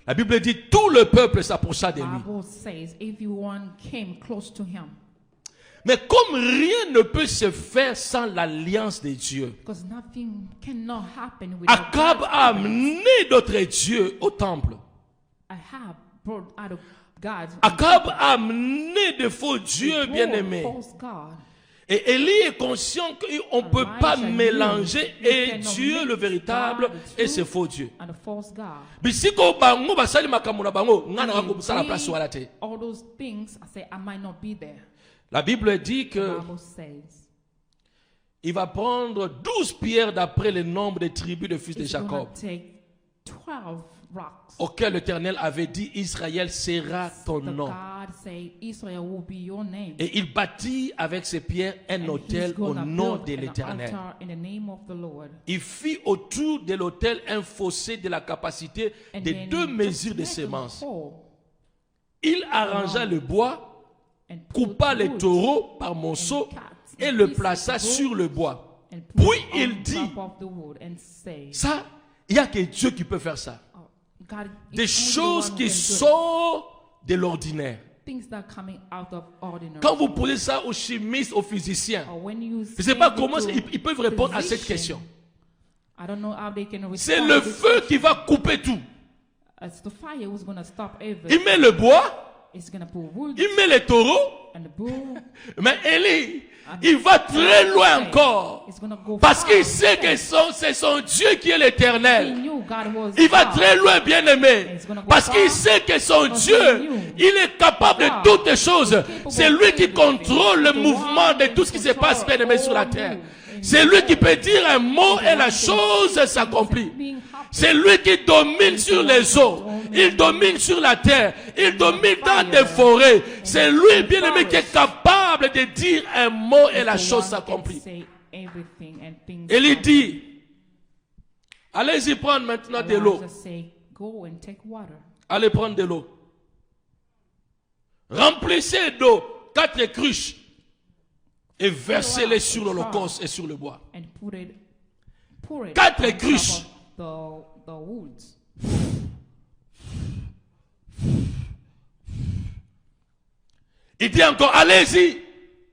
La Bible dit tout le peuple s'approcha de The lui. Bible says everyone came close to him. Mais comme rien ne peut se faire sans l'alliance de Dieu, Because nothing cannot happen without Akab God's a covenant. amené d'autres dieux au temple. Ahab brought out of God's Akab a amené de faux dieux bien-aimés. false God. Et Élie est conscient qu'on ne peut pas mélanger et Dieu le véritable et ses faux dieux. And a false God. Bisiko bango basali makambo na bango ngana wako busala place wala te. All those things, I say, I might not be there. La Bible dit The que Bible says il va prendre 12 pierres d'après le nombre des tribus de fils de he's going Jacob, to take 12 rocks. auxquels l'Éternel avait dit Israël sera ton The nom. God say Israel will be your name. Et il bâtit avec ces pierres un And autel he's au gonna nom build de an l'Éternel. altar in the name of the Lord. Il fit autour de l'autel un fossé de la capacité And de then 2 just mesures de make a semences. hole Il arrangea le bois, and coupa put les wood taureaux par monceaux and cats et and le pieces plaça of sur wood le bois. and put Puis it il on dit, top of the wood and say, ça, il n'y a que Dieu qui peut faire ça. oh, God, Des it's only the choses one who qui can do it. sortent de l'ordinaire. Things that are coming out of ordinary. Quand vous posez ça aux chimistes, aux physiciens, Or when you je ne sais pas say comment to ils peuvent répondre à cette physician, question. I don't know how they can C'est respond le to this feu qui va couper tout. It's the fire who's going to stop Il everything. met le bois, It's going to put wood il met les taureaux, and the bull. mais Élie, il va très loin encore. It's going to go Parce far. qu'il sait que c'est son Dieu qui est He l'Éternel. knew God was Il va God. très loin, bien-aimé. Parce qu'il sait que son Dieu, il est capable de toutes choses. C'est lui qui contrôle le mouvement de tout ce qui se passe, bien-aimé, sur la terre. C'est lui qui peut dire un mot et la chose s'accomplit. C'est lui qui domine sur les eaux. Il domine sur la terre. Il domine dans des forêts. C'est lui, bien-aimé, qui est capable de dire un mot et la chose s'accomplit. Et il dit, allez-y prendre maintenant de l'eau. Allez prendre de l'eau. Remplissez d'eau 4 cruches et versez-les sur l'holocauste et sur le bois. 4 cruches. Il dit encore, allez-y,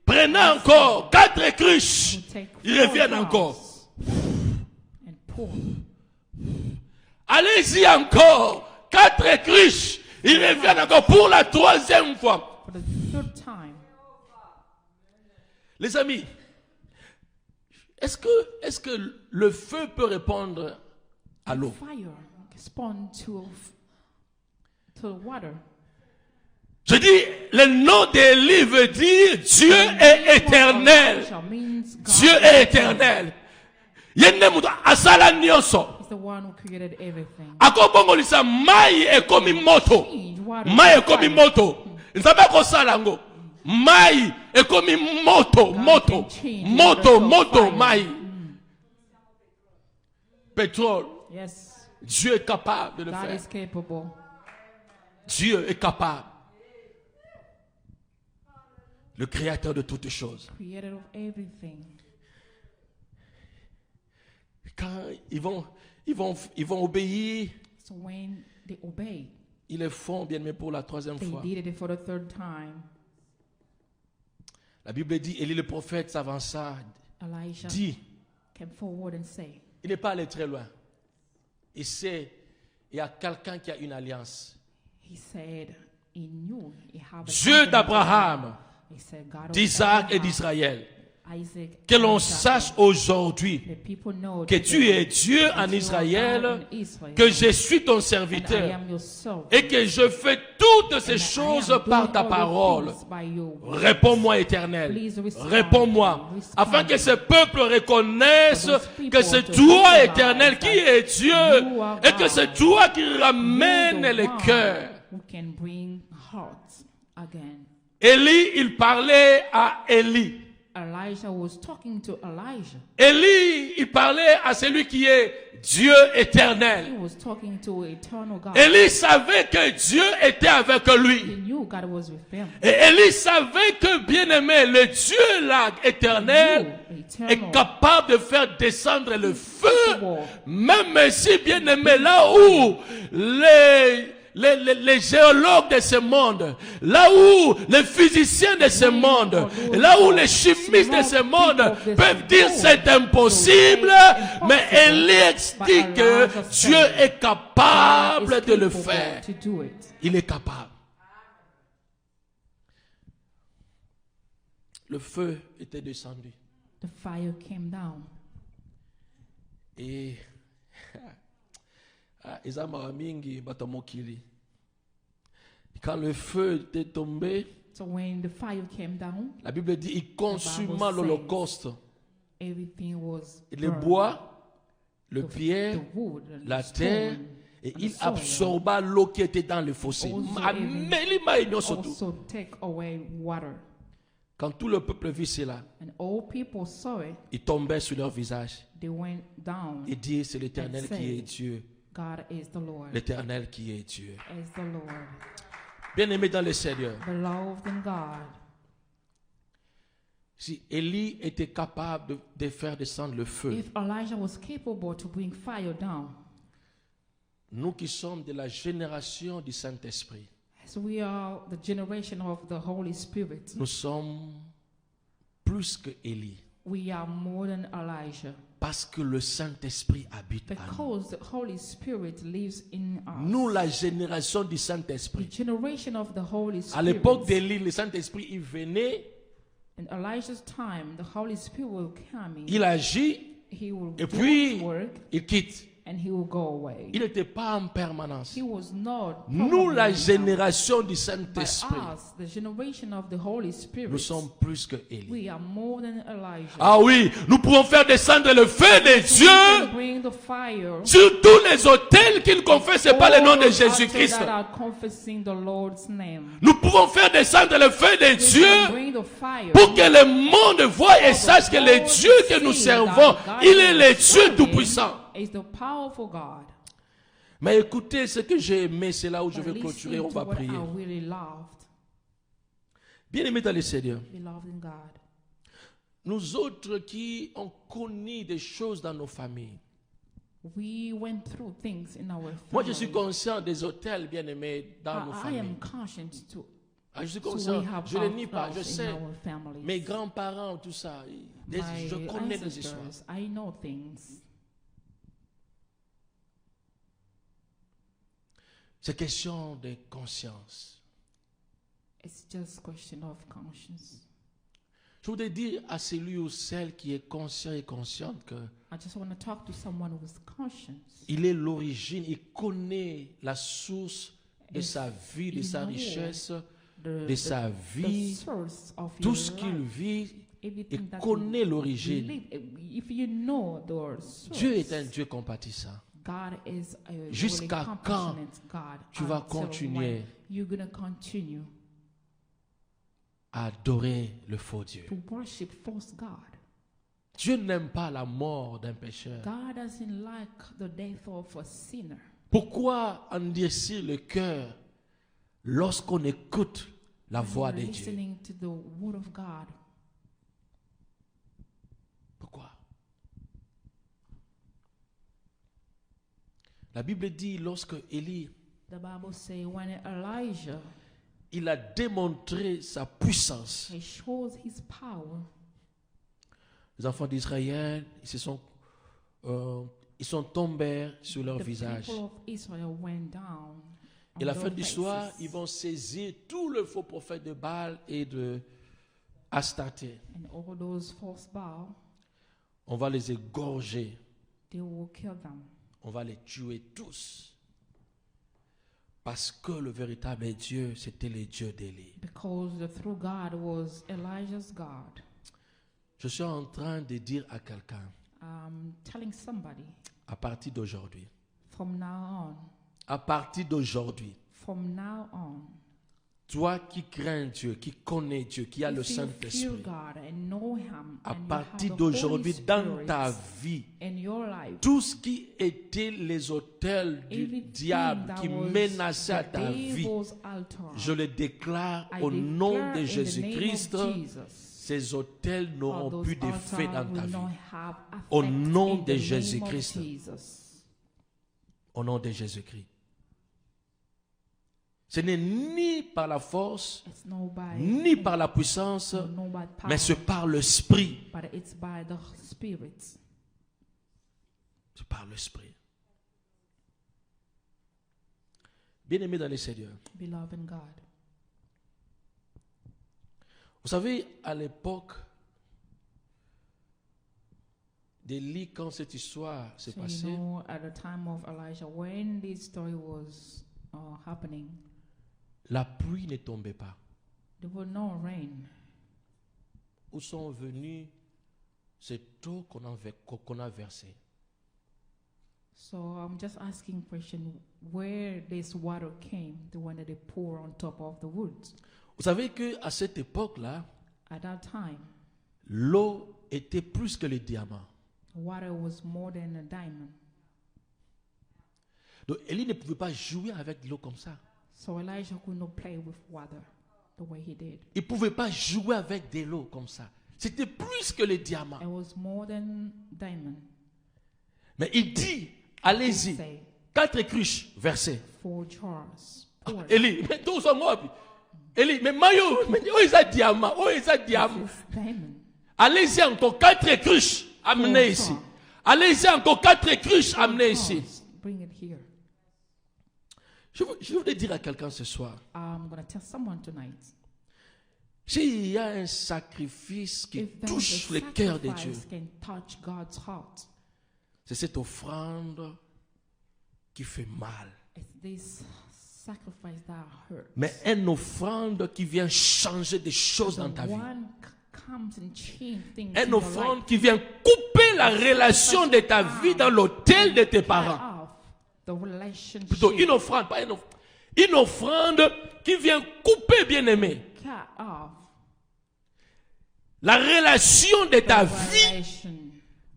prenez encore 4 cruches. Ils reviennent encore. Allez-y encore, 4 cruches. Ils reviennent encore pour la 3e fois. Les amis, est-ce que le feu peut répondre à l'eau? Fire respond to the water. Je dis, le nom d'Élie veut dire Dieu est éternel. Elijah means God Dieu est éternel. Yende mutu asala nyonso. is the one who created everything. Akobongolisa mai ekomi moto. Mai ekomi moto. Nzambe akosala ngo. Mai ekomi moto, moto, mai. Pétrole. Yes, Dieu est capable de le God faire. is capable. Dieu est capable. Le créateur de toutes choses. Creator of everything. Quand ils vont obéir, So when they obeyed, ils le font bien, mais pour la troisième they fois. did it for the third time. La Bible dit, Élie le prophète s'avança, Elijah dit, came forward and said, il n'est pas allé très loin. Il sait, il y a quelqu'un qui a une alliance. he said, he knew he had a Dieu covenant d'Abraham, with God. He said, God of d'Isaac et Abraham, d'Israël. Isaac, Que l'on and Jacob. sache aujourd'hui The people know que today tu es Dieu that en you are Israël, God in Israel, que je suis ton and I serviteur am your servant, et que je fais toutes ces and I choses am par doing ta all the parole. things by your word. Réponds-moi, Éternel. Please respond. Réponds-moi. Respond. Afin que ce peuple reconnaisse For those people que c'est to toi, recognize Éternel, qui that est Dieu. you are Et que God. c'est toi qui You're ramène the les one cœurs. who can bring hearts again. Élie, il parlait à Élie. Elijah was talking to Elijah. Élie, il parlait à celui qui est Dieu He éternel. was talking to eternal God. Élie savait que Dieu était avec He lui. knew God was with him. Et Élie savait que, bien aimé, le Dieu là, éternel, est capable de faire descendre le feu, même si, bien aimé, là où les géologues de ce monde, là où les physiciens de ce monde, là où les chimistes de ce monde peuvent dire c'est impossible, mais Élie dit que Dieu est capable de le faire. To do it. Il est capable. Le feu était descendu. The fire came down. Et eza mawa mingi bato mokili. Quand le feu était tombé, So when the fire came down, la Bible dit il consuma l'holocauste. everything was Et le burned. bois, le The pierre, wood, and la the terre, stone, et and il the soil absorba l'eau qui était dans le fossé. Also Ameli maïnyo surtout. also take away water. Quand tout le peuple vit cela, And all people saw it, ils tombaient sur leur visage they went down. et disaient c'est l'Éternel qui est Dieu. God is the Lord. L'Éternel qui est Dieu. Is the Lord. Bien-aimé dans le Seigneur, Beloved in God. si Élie était capable de faire descendre le feu, If Elijah was capable to bring fire down, nous qui sommes de la génération du Saint-Esprit, as we are the generation of the Holy Spirit, nous sommes plus que Élie. we are more than Elijah. Parce que le Saint-Esprit habite en nous. Because the Holy Spirit lives in us. Nous, la génération du The Saint-Esprit. generation of the Holy À l'époque Spirit. d'Élie, le Saint-Esprit, il venait, In Elijah's time, the Holy Spirit will come in. il agit, He will et do puis his work il quitte. and he will go away. Il n'était pas en permanence. He was not Nous, la permanent. génération du By Saint-Esprit, us, the generation of the Holy Spirit, nous sommes plus que Élie. we are more than Elijah. Ah oui, nous pouvons faire descendre le feu de We can Dieu bring the fire sur tous les autels qui ne confessent pas le nom de all Jésus-Christ. that are confessing the Lord's name. Nous pouvons faire descendre le feu de We can Dieu bring the fire pour que le monde voie et sache que le Dieu que nous servons, il est le Dieu Tout-Puissant. is the powerful God. Mais écoutez, ce que j'ai aimé, c'est là où je But vais listen clôturer, on to va what prier. I really loved, Bien-aimés dans le Seigneur, beloved in God. nous autres qui ont connu des choses dans nos familles. We went through things in our Moi, family. je suis conscient des hôtels, bien-aimés, dans nos I familles. am conscious to. Ah, je suis So conscient, we have je ne nie pas, outlaws je in sais. our families. Mes grands-parents, tout ça, My je connais des histoires. ancestors, I know things. C'est question de conscience. It's just question of conscience. Je voudrais dire à celui ou celle qui est conscient et consciente que I just want to talk to someone who's conscious. il est l'origine, il connaît la source de If sa vie, de you sa know richesse, The, de sa the vie, source of tout your ce qu'il life, vit, everything il that connaît you l'origine. live, if you know the source, Dieu est un Dieu compatissant. God is a really Jusqu'à compassionate God. tu vas Until continuer when you're gonna continue à adorer le faux Dieu. to worship false God. Dieu n'aime pas la mort d'un pécheur. God doesn't like the death of a sinner. Pourquoi endurcir le cœur lorsqu'on écoute la voix When de you're Dieu? listening to the word of God. Pourquoi? La Bible dit lorsque Élie, The Bible says when Elijah, il a démontré sa puissance. he shows his power. Les enfants d'Israël, ils sont tombés sur leur The visage. people of Israel went down. Et on la fin their de l'histoire, faces. ils vont saisir tous les faux prophètes de Baal et de Astarté. And all those false Baal, On va les égorger. they will kill them. On va les tuer tous. Parce que le véritable Dieu, c'était le Dieu d'Élie. Because the true God was Elijah's God. Je suis en train de dire à quelqu'un, Telling somebody à partir d'aujourd'hui, from now on, à partir d'aujourd'hui, from now on, toi qui crains Dieu, qui connais Dieu, qui as le if you fear Saint-Esprit, God and know Him, à and you partir have the Holy d'aujourd'hui, dans Spirit ta vie, in your life, tout ce qui était les autels du everything diable that qui was menaçait the ta vie, devil's altar, je le déclare I au nom declare de in the Jésus-Christ, name of Jesus, ces autels all n'auront those plus d'effet altars dans ta will not vie. have Au effect nom in de the name of Jésus-Christ. Jesus. Au nom de Jésus-Christ. Ce n'est ni par la force, It's not by ni par la puissance, no by power, mais c'est par l'Esprit. but it's by the Spirit. C'est par l'Esprit. Bien-aimés dans le Seigneur, Beloved in God. vous savez, à l'époque d'Élie, quand cette histoire s'est So passée, you know, at the time of Elijah, when this story was happening, la pluie ne tombait pas. there was no rain. Où sont venus cette eau qu'on a versée? So I'm just asking question, where this water came, the one that they pour on top of the woods. Vous savez qu'à cette époque-là, At that time, l'eau était plus que le diamant. water was more than a diamond. Donc Élie ne pouvait pas jouer avec l'eau comme ça. So Elijah could not play with water the way he did. Il ne pouvait pas jouer avec de l'eau comme ça. C'était plus que le diamant. It was more than diamond. Mais il dit, He allez-y, said, 4 cruches versées. 4 jars. Pour it. Élie, mais tous sont morts. Élie, mais maillot, mais où est ça diamant? Où est ça diamant? This diamond. Allez-y encore 4 cruches, amenez ici. Allez-y encore 4 cruches, amenez ici. Bring it here. Je voudrais dire à quelqu'un ce soir, I'm going to tell someone tonight. s'il y a un sacrifice qui If there's touche a le cœur de Dieu, sacrifice can touch God's heart, c'est cette offrande qui fait mal. it's this sacrifice that hurts. Mais une offrande qui vient changer des choses dans ta vie. One comes and change things in Une your offrande life. qui vient couper la relation de ta vie dans l'autel de tes Cut parents. off the relationship. Plutôt une offrande, pas une offrande. Une offrande qui vient couper, bien-aimé, Cut off la relation de ta the vie relation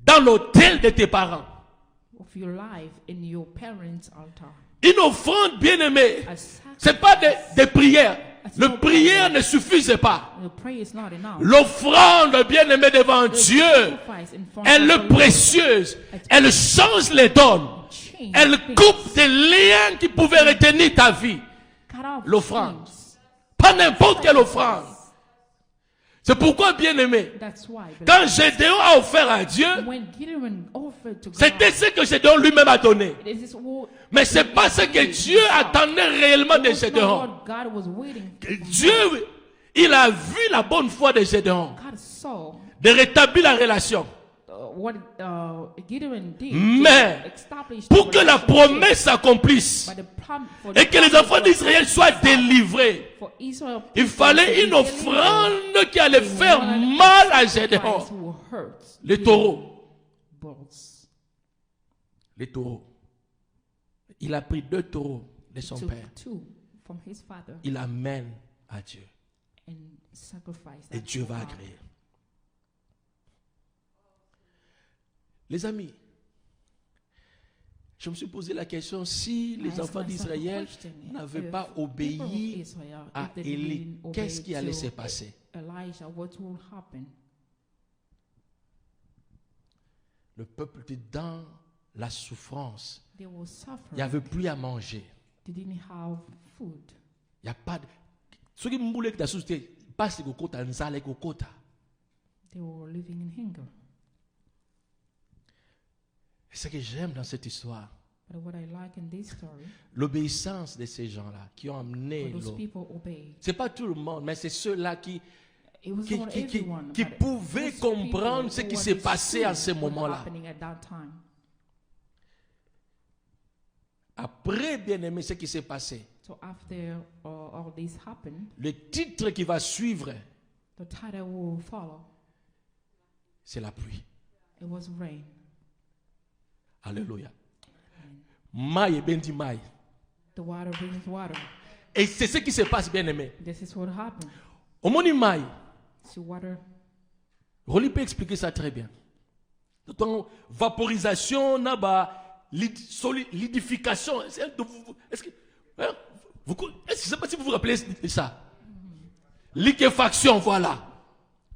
dans l'autel de tes parents. of your life in your parents' altar. Une offrande, bien-aimée, A c'est pas sacrifice. des prières. Le prière ne suffisait pas. The prayer is not enough. L'offrande, bien-aimée, devant The Dieu, sacrifice in front elle of est the Lord précieuse. Elle change les donnes. change Elle things. coupe des liens qui pouvaient retenir ta vie. Cut off L'offrande. things. Pas n'importe quelle offrande. C'est pourquoi, bien-aimé, That's why. quand Gédéon a offert à Dieu, When Gideon offered to c'était God, ce que Gédéon lui-même a donné. this is what Mais c'est pas ce que Dieu attendait réellement de was not Gédéon. what God was waiting for. Dieu, Il a vu la bonne foi de Gédéon God saw de rétablir la relation. what Gideon did Mais to establish pour the que la relationship. promesse s'accomplisse But for et que les enfants d'Israël soient délivrés, for Israel il people fallait to une be delivered, offrande qui allait they faire wanted mal à a sacrifice Gédéon. who hurt Les taureaux. bulls. Les taureaux. Il a pris 2 taureaux de son Took père. 2 from his father Il amène à Dieu. and sacrificed Et that Dieu to va God. agréer. Les amis, je me suis posé la question, si I les asked enfants myself a d'Israël question. n'avaient If pas people of obéi Israel, à if they Élie, didn't obey qu'est-ce qui allait to se passer? Elijah, what will happen? Le peuple était dans la souffrance. They will suffer. Il n'y avait plus à manger. They didn't have food. Il n'y a pas de... Ce qui me voulait que la société passe au côté, nzale au côté. They were living in hunger. Et ce que j'aime dans cette histoire, But what I like in this story, l'obéissance de ces gens-là qui ont amené for those l'eau. people obeyed. Ce n'est pas tout le monde, mais c'est ceux-là qui It was not everyone, qui but pouvaient those comprendre people ce who qui s'est passé à understood ce what moment-là. happening at that time. Après, bien aimé, ce qui s'est passé, So after all this happened, le titre qui va suivre, the title will follow. c'est la pluie. It was rain. Alléluia. Maï et bendi maï. The water brings water. Et c'est ce qui se passe, bien aimé. This is what happened. Au moni maï, So water, Rolly peut expliquer ça très bien. Donc, vaporisation, solidification. Est-ce que, hein, je ne sais pas si vous vous rappelez de ça. Liquéfaction, voilà.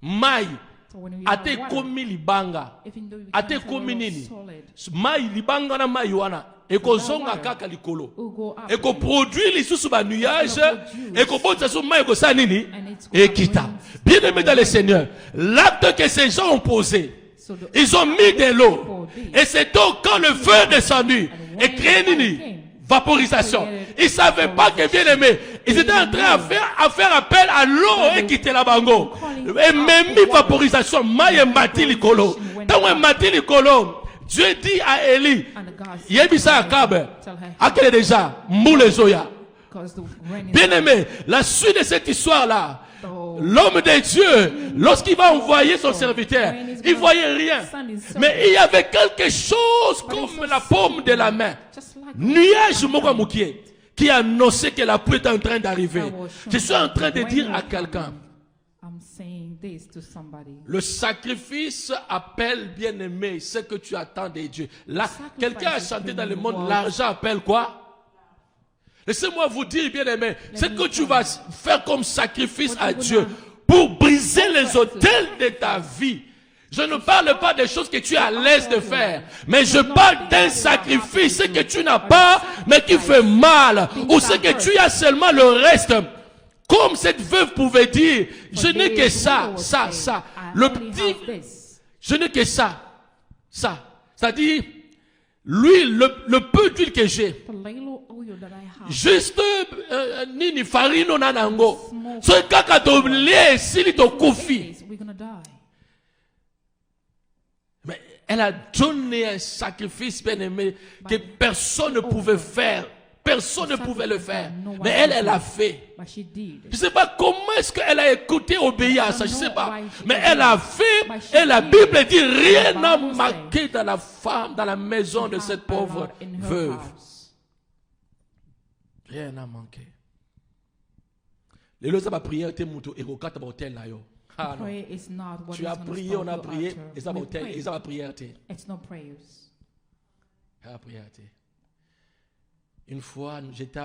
Maï. so when we Ate have water, komi libanga. even though we Ate can't komi tell nini. solid, Maï libanga na maï wana. Eko zonga kaka likolo. will go up. Eko produit lisusu ba nuage. produce. Eko bota su maï eko sa nini. And it's Et gonna kita. bring Bien aimé dans le Seigneur. L'acte que ces gens ont posé. So the Ils ont mis de l'eau. Et c'est donc quand le feu est descendu. Et créé nini. Vaporisation. Ils ne savaient pas que, bien aimé, ils étaient en train à faire appel à l'eau et quitter la bango. Et même vaporisation, maïe mati likolo. Tant mati likolo, Dieu dit à Élie, and the God Yebisa Akab, tell her, à quel est déjà, moule zoya. because the rain is Bien aimé, la suite de cette histoire-là, so l'homme de Dieu, lorsqu'il va envoyer son serviteur, il voyait rien. Mais il y avait quelque chose comme la paume de la main. just like Nuage Mokamukie qui annonçait que la pluie est en train d'arriver. Je suis en train de dire à quelqu'un, I'm saying this to somebody. le sacrifice appelle bien-aimé ce que tu attends de Dieu. Là, quelqu'un a chanté dans le monde, l'argent appelle quoi? Laissez-moi vous dire, bien-aimé, ce que tu vas faire comme sacrifice à Dieu pour briser les autels de ta vie. Je ne parle pas des choses que tu es à l'aise de faire, mais je parle d'un sacrifice, ce que tu n'as pas, mais qui fait mal, ou ce que tu as seulement le reste. Comme cette veuve pouvait dire, je n'ai que ça. Le petit, je n'ai que ça. C'est-à-dire, l'huile, le peu d'huile que j'ai, The little oil that I have, juste nini farine nanango. So kaka to lie sili to kufi. we're gonna die. Mais elle a donné un sacrifice bien aimé que personne ne pouvait faire. Personne ne pouvait le faire. Mais elle l'a fait. But she did. Je ne sais pas comment est-ce qu'elle a écouté, obéi à ça, je ne sais pas. Mais elle a fait, et la Bible dit, rien n'a manqué dans la femme, dans la maison de cette pauvre veuve. Rien n'a manqué. Les lois de prière étaient mouton et rocat à hôtel là yo. Ah non. Prayer is not what Tu is as gonna prié, stop on a your prié, altar. et ça va We hôtel, pray. et ça va prier. It's not prayers. Une fois, j'étais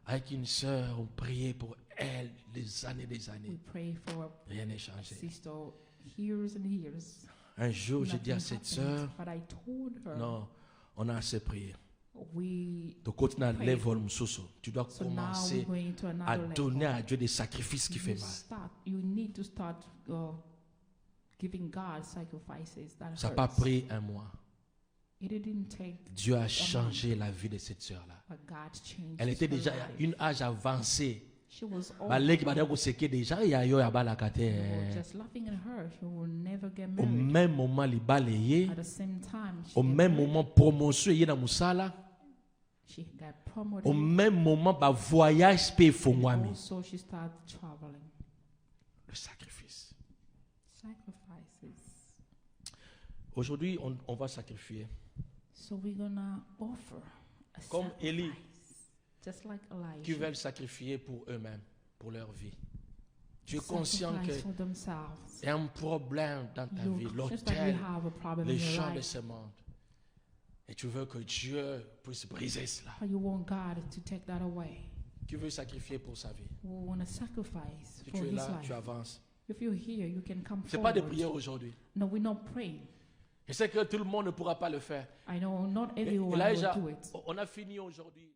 avec une sœur, on priait pour elle des années. We pray for Rien n'a a changé. sister years and years. Un jour, j'ai dit à Nothing cette happened. sœur, But I told her, non, on a assez prié. we Donc, continuer à pray. level moussoussou. Tu dois So now we're commencer going to à another donner level. à Dieu des sacrifices qui fait mal. You need to start giving God sacrifices that Ça n'a pas hurts. pris un mois. It didn't take, Dieu a changé la vie de cette sœur-là. but God changed Elle était her déjà à life. un âge avancé. She was old. Baleki bada koseke déjà ya yo ya balakate. They were just laughing at her. She will never get Au married. même moment li baleye, At the same time, au même moment promotion yi na musala, she got promoted. au même moment ba voyage pe fongwami. Also, she started traveling. Le sacrifice. Sacrifices. Aujourd'hui, on va sacrifier. So we're gonna offer a Comme sacrifice, Élie, just like qui Elijah. veulent sacrifier pour eux-mêmes, pour leur vie. Tu es conscient Sacrifice qu'il for themselves. y a un problème dans ta vie, You're conscious that you l'autel, have a problem les in your champs de life, ce monde. Et tu veux que Dieu puisse briser cela. but you want God to take that away. Qui veut sacrifier pour sa vie? We want to sacrifice Si for tu es His là, life. tu avances. If you're here, you can come Ce n'est pas de forward. prière aujourd'hui. No, we're not praying. Je sais que tout le monde ne pourra pas le faire. I know not Et everyone là, will do it. on a fini aujourd'hui.